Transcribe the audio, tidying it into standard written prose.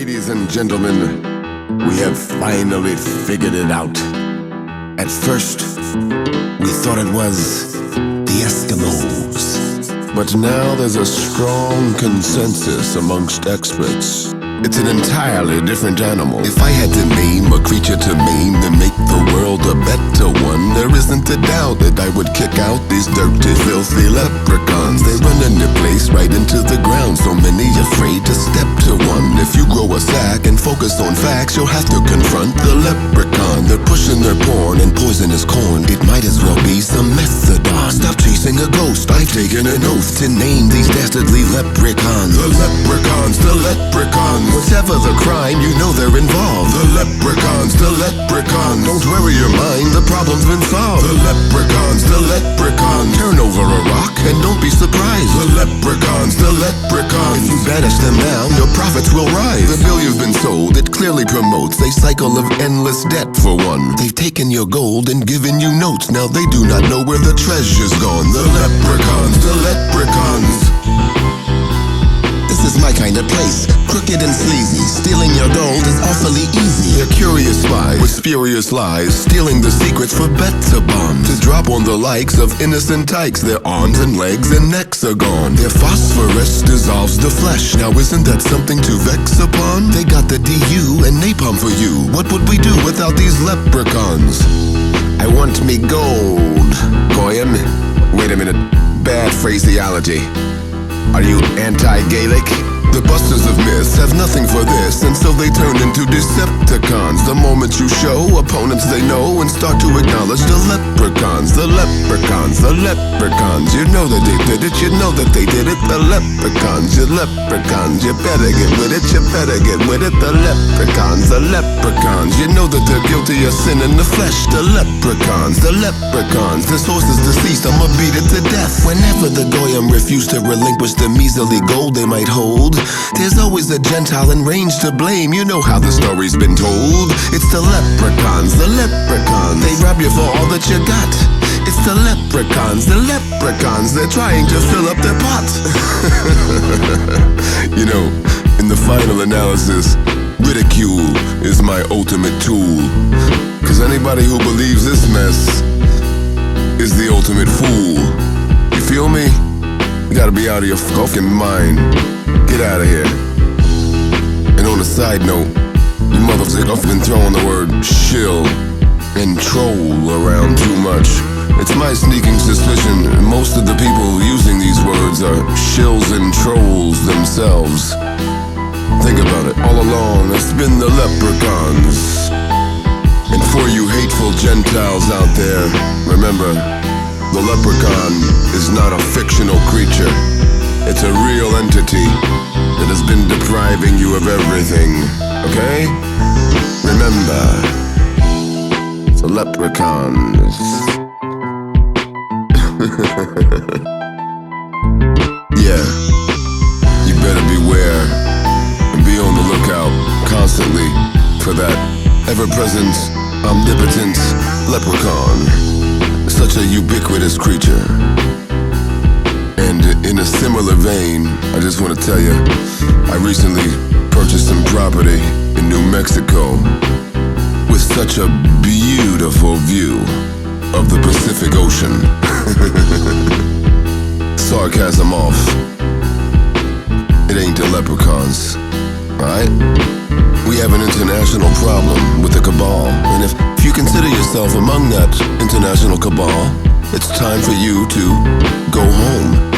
Ladies and gentlemen, we have finally figured it out. At first, we thought it was the Eskimos. But now there's a strong consensus amongst experts. It's an entirely different animal. If I had to name a creature to maim to make the world a better one, there isn't a doubt that I would kick out these dirty, filthy leprechauns. They run in their place right into the ground, so many afraid to step to one. If you grow a sack and focus on facts, you'll have to confront the leprechaun. They're pushing their porn and poisonous corn. It might as well be some methadone. Stop chasing a ghost, I've taken an oath to name these dastardly leprechauns. The leprechauns, the leprechauns. Whatever the crime, you know they're involved. The leprechauns, the leprechauns. Don't worry your mind, the problem's been solved. The leprechauns, the leprechauns. Turn over a rock and don't be surprised. The leprechauns, the leprechauns. If you banish them now, your profits will rise. The bill you've been sold, it clearly promotes a cycle of endless debt for one. They've taken your gold and given you notes. Now they do not know where the treasure's gone. The leprechauns, the leprechauns. This is my kind of place, crooked and sleazy. Stealing your gold is awfully easy. They're curious spies with spurious lies, stealing the secrets for better bonds. To drop on the likes of innocent tykes, their arms and legs and necks are gone. Their phosphorus dissolves the flesh. Now isn't that something to vex upon? They got the DU and napalm for you. What would we do without these leprechauns? I want me gold. Goyim? Wait a minute, bad phraseology. Are you anti-Gaelic? The busters of myths have nothing for this, and so they turn into Decepticons. The moment you show opponents they know and start to acknowledge the leprechauns. The leprechauns, the leprechauns. You know that they did it, you know that they did it. The leprechauns, you leprechauns. You better get with it, you better get with it. The leprechauns, the leprechauns. You know that they're guilty of sin in the flesh. The leprechauns, the leprechauns. This horse is deceased, I'ma beat it to death. Whenever the Goyim refuse to relinquish the measly gold they might hold, there's always a Gentile in range to blame. You know how the story's been told. It's the leprechauns, the leprechauns. They rob you for all that you got. It's the leprechauns, the leprechauns. They're trying to fill up their pot. You know, in the final analysis, ridicule is my ultimate tool. Cause anybody who believes this mess is the ultimate fool. You feel me? You gotta be out of your fucking mind. Get out of here. And on a side note, you motherfuckers often throwing the word shill and troll around too much. It's my sneaking suspicion most of the people using these words are shills and trolls themselves. Think about it. All along, it's been the leprechauns. And for you hateful Gentiles out there, remember, the leprechaun is not a fictional creature. It's a real entity that has been depriving you of everything, okay? Remember, the leprechauns. Yeah, you better beware and be on the lookout constantly for that ever-present, omnipotent leprechaun. Such a ubiquitous creature. And in a similar vein, I just want to tell you, I recently purchased some property in New Mexico with such a beautiful view of the Pacific Ocean. Sarcasm off. It ain't the leprechauns, alright? We have an international problem with the cabal, and if you consider yourself among that international cabal, it's time for you to go home.